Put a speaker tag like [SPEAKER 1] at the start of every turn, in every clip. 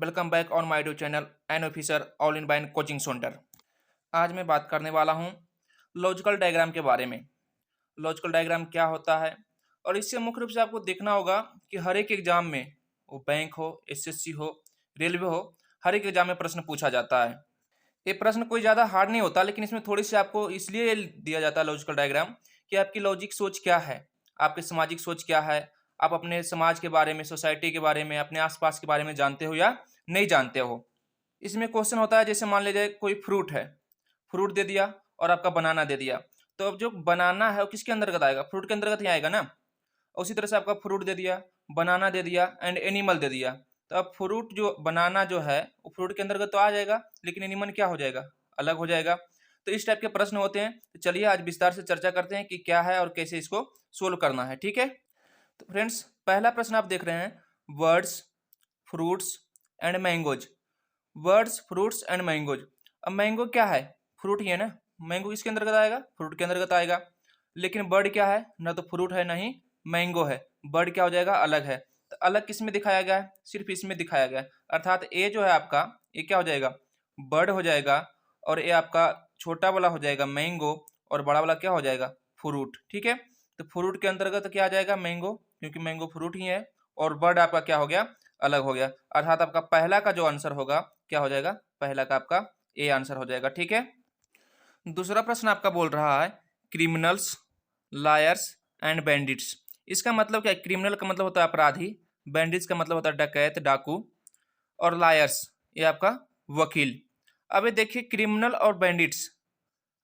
[SPEAKER 1] Welcome back on my YouTube channel an officer all in one coaching centre. आज मैं बात करने वाला हूँ लॉजिकल डायग्राम के बारे में। लॉजिकल डायग्राम क्या होता है और इससे मुख्य रूप से आपको देखना होगा कि हर एक एग्जाम में, वो बैंक हो, एसएससी हो, रेलवे हो, हर एक एग्जाम में प्रश्न पूछा जाता है। ये प्रश्न कोई ज़्यादा हार्ड नहीं होता, लेकिन इसमें थोड़ी सी आपको इसलिए दिया जाता है लॉजिकल डायग्राम कि आपकी लॉजिक सोच क्या है, आपकी सामाजिक सोच क्या है, आप अपने समाज के बारे में, सोसाइटी के बारे में, अपने आसपास के बारे में जानते हो या नहीं जानते हो। इसमें क्वेश्चन होता है, जैसे मान लीजिए कोई फ्रूट है, फ्रूट दे दिया और आपका बनाना दे दिया, तो अब जो बनाना है वो किसके अंतर्गत आएगा? फ्रूट के अंतर्गत ही आएगा ना। उसी तरह से आपका फ्रूट दे दिया, बनाना दे दिया एंड एनिमल दे दिया, तो अब फ्रूट जो बनाना जो है वो फ्रूट के अंतर्गत तो आ जाएगा, लेकिन एनिमल क्या हो जाएगा? अलग हो जाएगा। तो इस टाइप के प्रश्न होते हैं। तो चलिए आज विस्तार से चर्चा करते हैं कि क्या है और कैसे इसको सोल्व करना है। ठीक है, तो फ्रेंड्स पहला प्रश्न आप देख रहे हैं, words, fruits and mangoes. Words, fruits and mangoes. अब मैंगो क्या है? फ्रूट ही है ना। मैंगो किसके अंतर्गत आएगा? फ्रूट के अंतर्गत आएगा। लेकिन बर्ड क्या है? ना तो फ्रूट है ना ही मैंगो है। बर्ड क्या हो जाएगा? अलग है। तो अलग किस में दिखाया गया है? सिर्फ इसमें दिखाया गया है। अर्थात ए जो है आपका, ये क्या हो जाएगा? बर्ड हो जाएगा। और ये आपका छोटा वाला हो जाएगा मैंगो, और बड़ा वाला क्या हो जाएगा? फ्रूट। ठीक है, तो फ्रूट के अंतर्गत क्या आ जाएगा? मैंगो, क्योंकि मैंगो फ्रूट ही है। और बर्ड आपका क्या हो गया? अलग हो गया। अर्थात आपका पहला का जो आंसर होगा क्या हो जाएगा? पहला का आपका ए आंसर हो जाएगा। ठीक है, दूसरा प्रश्न आपका बोल रहा है क्रिमिनल्स, लायर्स एंड बैंडिट्स। इसका मतलब क्या है? क्रिमिनल का मतलब होता है अपराधी, बैंडिट्स का मतलब होता है डकैत, डाकू, और लायर्स ये आपका वकील। अब ये देखिए, क्रिमिनल और बैंडिट्स,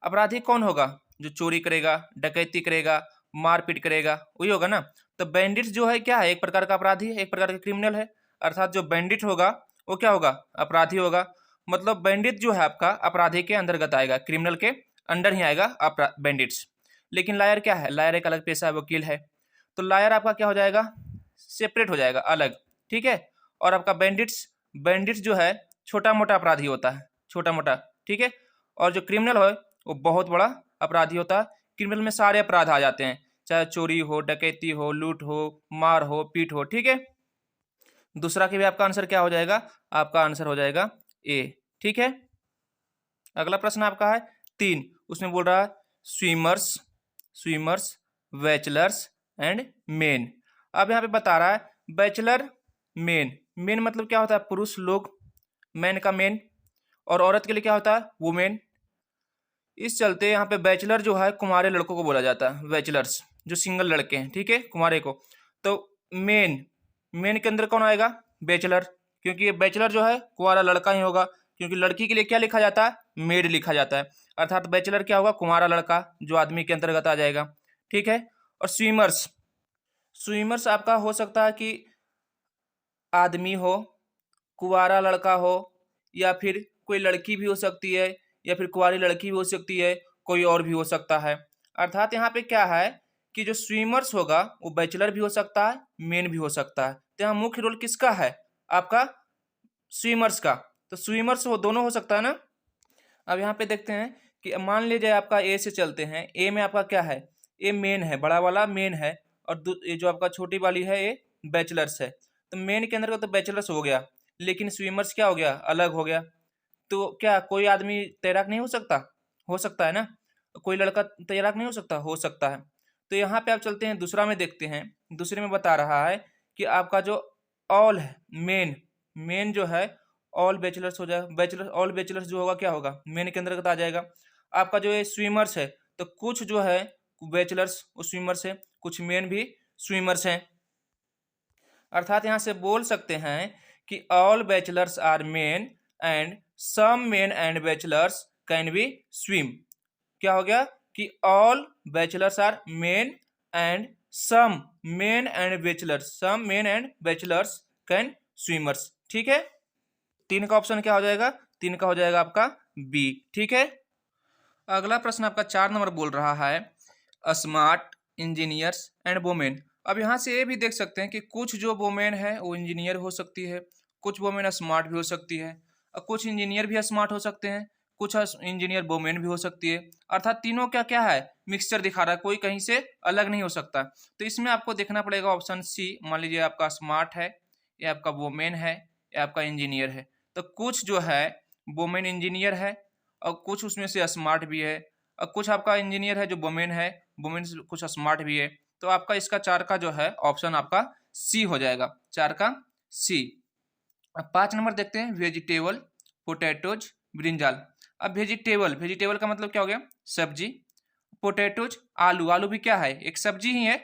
[SPEAKER 1] अपराधी कौन होगा? जो चोरी करेगा, डकैती करेगा, मारपीट करेगा, वही होगा ना। तो बैंडिट्स जो है क्या है? एक प्रकार का अपराधी है, एक प्रकार का क्रिमिनल है। अर्थात जो बैंडिट होगा वो क्या होगा? अपराधी होगा। मतलब बैंडिट जो है आपका अपराधी के अंतर्गत आएगा, क्रिमिनल के अंडर ही आएगा बैंडिट्स। लेकिन लायर क्या है? लायर एक अलग पेशा है, वकील है। तो लायर आपका क्या हो जाएगा? सेपरेट हो जाएगा, अलग। ठीक है, और आपका बैंडिट्स, बैंडिट्स जो है छोटा मोटा अपराधी होता है, छोटा मोटा। ठीक है, और जो क्रिमिनल है वो बहुत बड़ा अपराधी होता है। क्रिमिनल में सारे अपराध आ जाते हैं, चाहे चोरी हो, डकैती हो, लूट हो, मार हो, पीट हो। ठीक है, दूसरा के भी आपका आंसर क्या हो जाएगा? आपका आंसर हो जाएगा ए। ठीक है, अगला प्रश्न आपका है 3, उसमें बोल रहा है swimmers, swimmers, bachelors and main. अब यहाँ पे बता रहा है बैचलर, मेन। मेन मतलब क्या होता है? पुरुष लोग, मैन का मेन। और औरत के लिए क्या होता है? वुमेन। इस चलते यहाँ पे बैचलर जो है कुंवारे लड़कों को बोला जाता है, बैचलर्स, जो सिंगल लड़के हैं। ठीक है, कुंवारे को। तो मेन, मेन के अंदर कौन आएगा? बैचलर, क्योंकि ये बैचलर जो है कुंवारा लड़का ही होगा, क्योंकि लड़की के लिए क्या लिखा जाता है? मेड लिखा जाता है। अर्थात बैचलर क्या होगा? कुंवारा लड़का, जो आदमी के अंतर्गत आ जाएगा। ठीक है, और स्विमर्स, स्विमर्स आपका हो सकता है कि आदमी हो, कुंवारा लड़का हो, या फिर कोई लड़की भी हो सकती है, या फिर कुंवारी लड़की भी हो सकती है, कोई और भी हो सकता है। अर्थात यहाँ पे क्या है कि जो स्विमर्स होगा वो बैचलर भी हो सकता है, मेन भी हो सकता है। तो यहाँ मुख्य रोल किसका है? आपका स्विमर्स का। तो स्विमर्स वो दोनों हो सकता है ना। अब यहाँ पे देखते हैं कि मान लीजिए आपका ए से चलते हैं। ए में आपका क्या है? ए मेन है, बड़ा वाला मेन है, और ये जो आपका छोटी वाली है ये बैचलर्स है। तो मेन के अंदर का तो बैचलर्स हो गया, लेकिन स्विमर्स क्या हो गया? अलग हो गया। तो क्या कोई आदमी तैराक नहीं हो सकता? हो सकता है ना। कोई लड़का तैराक नहीं हो सकता? हो सकता है। तो यहाँ पे आप चलते हैं दूसरा में देखते हैं। दूसरे में बता रहा है कि आपका जो ऑल है, मेन, मेन जो है ऑल बैचलर्स हो जाएगा। बैचलर, ऑल बैचलर्स जो होगा क्या होगा? मेन के अंतर्गत आ जाएगा। आपका जो ये स्विमर्स है, तो कुछ जो है बैचलर्स वो स्विमर्स है, कुछ मेन भी स्विमर्स हैं। अर्थात यहाँ से बोल सकते हैं कि all bachelors are men and some men and bachelors can be swim. क्या हो गया कि all bachelors are men and some men and bachelors, some men and bachelors can swimmers. ठीक है, 3 का ऑप्शन क्या हो जाएगा? 3 का हो जाएगा आपका बी। ठीक है, अगला प्रश्न आपका 4 नंबर बोल रहा है स्मार्ट, इंजीनियर्स एंड वोमेन। अब यहाँ से ये भी देख सकते हैं कि कुछ जो वोमेन है वो इंजीनियर हो सकती है, कुछ वोमेन स्मार्ट भी हो सकती है, और कुछ इंजीनियर भी स्मार्ट हो सकते हैं, कुछ इंजीनियर वोमेन भी हो सकती है। अर्थात तीनों क्या क्या है? मिक्सचर दिखा रहा है, कोई कहीं से अलग नहीं हो सकता। तो इसमें आपको देखना पड़ेगा ऑप्शन सी। मान लीजिए आपका स्मार्ट है, ये आपका वोमेन है, ये आपका इंजीनियर है। तो कुछ जो है वुमेन इंजीनियर है और कुछ उसमें से स्मार्ट भी है, और कुछ आपका इंजीनियर है जो वुमेन है, वुमेन से कुछ स्मार्ट भी है। तो आपका इसका 4 का जो है ऑप्शन आपका सी हो जाएगा, 4 का सी। अब 5 नंबर देखते हैं, वेजिटेबल, पोटैटोज, ब्रिंजल। अब वेजिटेबल, वेजिटेबल का मतलब क्या हो गया, सब्जी। पोटैटोज, आलू, आलू भी क्या है, एक सब्जी ही है।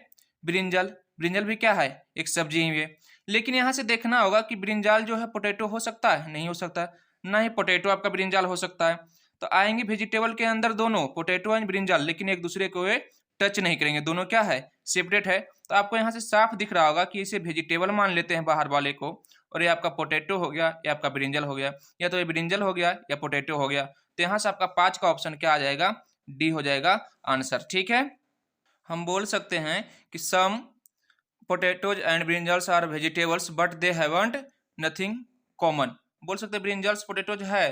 [SPEAKER 1] ब्रिंजल, ब्रिंजल भी क्या है, एक सब्जी ही है। लेकिन यहाँ से देखना होगा कि ब्रिंजाल जो है पोटैटो हो सकता है, नहीं हो सकता है। ना ही पोटैटो आपका ब्रिंजाल हो सकता है। तो आएंगे वेजिटेबल के अंदर दोनों पोटैटो एंड ब्रिंजाल, लेकिन एक दूसरे को ये टच नहीं करेंगे, दोनों क्या है, सेपरेट है। तो आपको यहाँ से साफ दिख रहा होगा कि इसे वेजिटेबल मान लेते हैं बाहर वाले को, और ये आपका पोटैटो हो गया, ये आपका ब्रिंजल हो गया, या तो ये ब्रिंजल हो गया या पोटैटो हो गया। तो यहाँ से आपका 5 का ऑप्शन क्या आ जाएगा, डी हो जाएगा आंसर। ठीक है, हम बोल सकते हैं कि some potatoes and brinjals are vegetables but they haven't nothing common. बोल सकते हैं ब्रिंजल्स पोटैटोज है,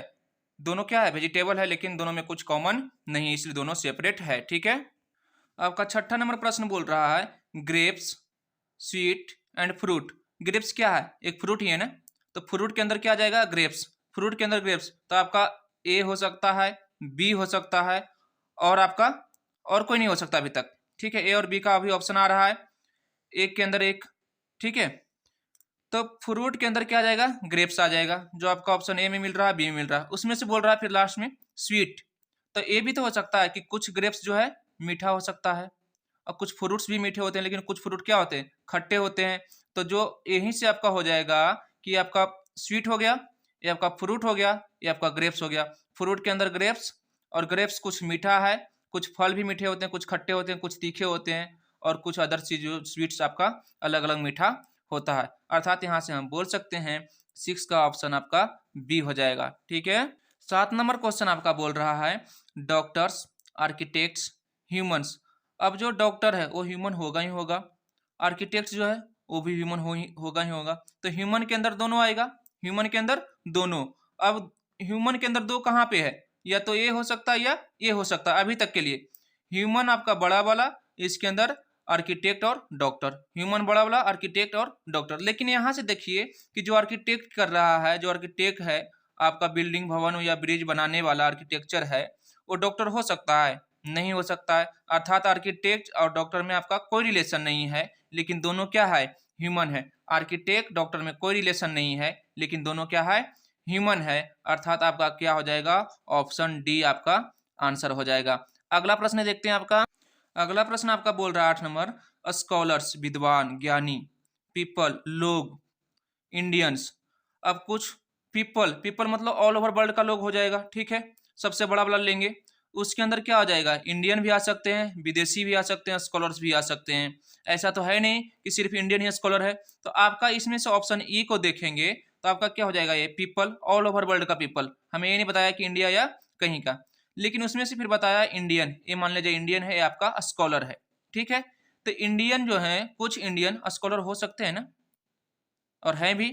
[SPEAKER 1] दोनों क्या है, वेजिटेबल है, लेकिन दोनों में कुछ कॉमन नहीं, इसलिए दोनों सेपरेट है। ठीक है, आपका 6ठा नंबर प्रश्न बोल रहा है grapes, sweet and fruit. Grapes क्या है, एक फ्रूट ही है ना, तो फ्रूट के अंदर क्या आ जाएगा, ग्रेप्स। फ्रूट के अंदर ग्रेप्स, तो आपका ए हो सकता है, बी हो सकता है, और आपका और कोई नहीं हो सकता अभी तक। ठीक है, ए और बी का अभी ऑप्शन आ रहा है, एक के अंदर एक। ठीक है, तो फ्रूट के अंदर क्या आ जाएगा, ग्रेप्स आ जाएगा, जो आपका ऑप्शन ए में मिल रहा है, बी में मिल रहा है, उसमें से बोल रहा है फिर लास्ट में स्वीट। तो ए भी तो हो सकता है कि कुछ ग्रेप्स जो है मीठा हो सकता है, और कुछ फ्रूट्स भी मीठे होते हैं, लेकिन कुछ फ्रूट क्या होते हैं, खट्टे होते हैं। तो जो यहीं से आपका हो जाएगा कि आपका स्वीट हो गया, ये आपका फ्रूट हो गया, ये आपका ग्रेप्स हो गया। फ्रूट के अंदर ग्रेप्स, और ग्रेप्स कुछ मीठा है, कुछ फल भी मीठे होते हैं, कुछ खट्टे होते हैं, कुछ तीखे होते हैं, और कुछ अदर चीज जो स्वीट्स आपका अलग अलग मीठा होता है। अर्थात यहाँ से हम बोल सकते हैं 6 का ऑप्शन आपका बी हो जाएगा। ठीक है, 7 नंबर क्वेश्चन आपका बोल रहा है डॉक्टर्स, आर्किटेक्ट्स, ह्यूमंस। अब जो डॉक्टर है वो ह्यूमन होगा ही होगा, आर्किटेक्ट जो है वो भी ह्यूमन होगा ही होगा। तो ह्यूमन के अंदर दोनों आएगा, ह्यूमन के अंदर दोनों। अब ह्यूमन के अंदर दो कहाँ पे है, या तो ये हो सकता है या ये हो सकता है, अभी तक के लिए ह्यूमन आपका बड़ा वाला, इसके अंदर आर्किटेक्ट और डॉक्टर, ह्यूमन बड़ा वाला, आर्किटेक्ट और डॉक्टर। लेकिन यहाँ से देखिए कि जो आर्किटेक्ट कर रहा है, जो आर्किटेक्ट है आपका बिल्डिंग भवन या ब्रिज बनाने वाला आर्किटेक्चर है, वो डॉक्टर हो सकता है, नहीं हो सकता है। अर्थात आर्किटेक्ट और डॉक्टर में आपका कोई रिलेशन नहीं है, लेकिन दोनों क्या है, ह्यूमन है। आर्किटेक्ट डॉक्टर में कोई रिलेशन नहीं है, लेकिन दोनों क्या है, ह्यूमन है। अर्थात आपका क्या हो जाएगा, ऑप्शन डी आपका आंसर हो जाएगा। अगला प्रश्न देखते हैं आपका। अगला प्रश्न आपका बोल रहा है 8 नंबर, स्कॉलर्स, विद्वान, ज्ञानी, पीपल, लोग, इंडियंस। अब कुछ पीपल, पीपल मतलब ऑल ओवर वर्ल्ड का लोग हो जाएगा। ठीक है, सबसे बड़ा वाला लेंगे, उसके अंदर क्या आ जाएगा, इंडियन भी आ सकते हैं, विदेशी भी आ सकते हैं, स्कॉलर्स भी आ सकते हैं। ऐसा तो है नहीं कि सिर्फ इंडियन ही स्कॉलर है। तो आपका इसमें से ऑप्शन ई को देखेंगे तो आपका क्या हो जाएगा, ये पीपल, ऑल ओवर वर्ल्ड का पीपल। हमें ये नहीं बताया कि इंडिया या कहीं का, लेकिन उसमें से फिर बताया इंडियन, ये मान लीजिए इंडियन है, ये आपका स्कॉलर है। ठीक है, तो इंडियन जो है, कुछ इंडियन स्कॉलर हो सकते हैं ना, और हैं भी।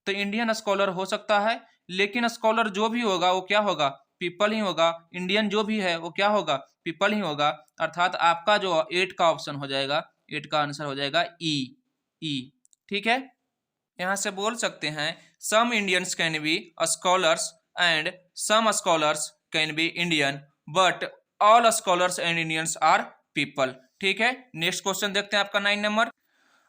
[SPEAKER 1] तो इंडियन स्कॉलर हो सकता है, लेकिन स्कॉलर जो भी होगा वो क्या होगा, पीपल ही होगा। इंडियन जो भी है वो क्या होगा, पीपल ही होगा। अर्थात आपका जो 8 का ऑप्शन हो जाएगा, 8 का आंसर हो जाएगा ई, ई। ठीक है, यहाँ से बोल सकते हैं some Indians can be scholars and some scholars can be Indian, but all scholars and Indians are people. ठीक है, नेक्स्ट क्वेश्चन देखते हैं आपका 9 नंबर।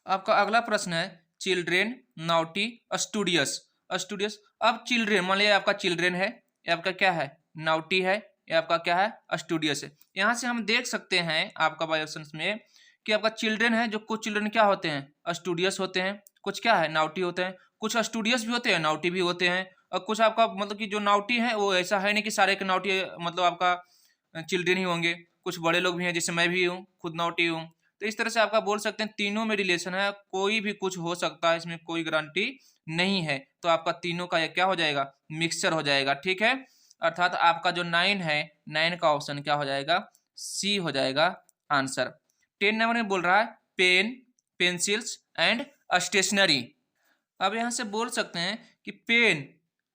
[SPEAKER 1] आपका अगला प्रश्न है चिल्ड्रेन, नाउटी, स्टूडियस, स्टूडियस। अब चिल्ड्रेन मान लिया आपका चिल्ड्रेन है, ये आपका क्या है, नाउटी है, ये आपका क्या है, स्टूडियस है। यहाँ से हम देख सकते हैं आपका बाय ऑप्शंस में कि आपका चिल्ड्रेन है, जो कुछ चिल्ड्रेन क्या होते हैं, स्टूडियस होते हैं, कुछ क्या है, नाउटी होते हैं, कुछ स्टूडियस भी होते हैं, नाउटी भी होते हैं। और कुछ आपका मतलब कि जो नाउटी है वो ऐसा है नहीं कि सारे के नाउटी मतलब आपका चिल्ड्रेन ही होंगे, कुछ बड़े लोग भी हैं, जैसे मैं भी हूँ, खुद नाउटी हूँ। तो इस तरह से आपका बोल सकते हैं तीनों में रिलेशन है, कोई भी कुछ हो सकता है, इसमें कोई गारंटी नहीं है। तो आपका तीनों का क्या हो जाएगा, मिक्सचर हो जाएगा। ठीक है, अर्थात आपका जो 9 है, 9 का ऑप्शन क्या हो जाएगा, सी हो जाएगा आंसर। 10 नंबर में बोल रहा है पेन, पेंसिल्स एंड स्टेशनरी। अब यहाँ से बोल सकते हैं कि पेन,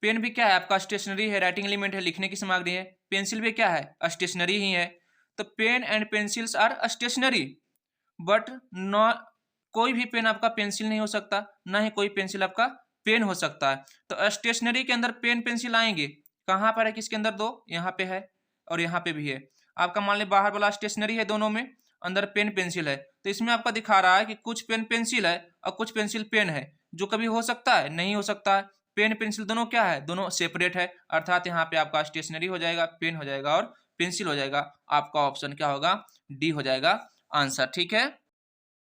[SPEAKER 1] पेन भी क्या है आपका, स्टेशनरी है, राइटिंग एलिमेंट है, लिखने की सामग्री है। पेंसिल भी क्या है, स्टेशनरी ही है। तो pen and pencils are stationery, but no कोई भी पेन आपका पेंसिल नहीं हो सकता, ना ही कोई पेंसिल आपका पेन हो सकता है। तो स्टेशनरी के अंदर पेन पेंसिल आएंगे, कहाँ पर है, किसके अंदर, दो यहाँ पे है और यहाँ पे भी है। आपका मान लीजिए बाहर वाला स्टेशनरी है, दोनों में अंदर पेन पेंसिल है, तो इसमें आपका दिखा रहा है कि कुछ पेन पेंसिल है और कुछ पेंसिल पेन है, जो कभी हो सकता है, नहीं हो सकता है। पेन पेंसिल दोनों क्या है, दोनों सेपरेट है, अर्थात यहाँ पे आपका स्टेशनरी हो जाएगा, पेन हो जाएगा और पेंसिल हो जाएगा। आपका ऑप्शन क्या होगा, डी हो जाएगा आंसर। ठीक है।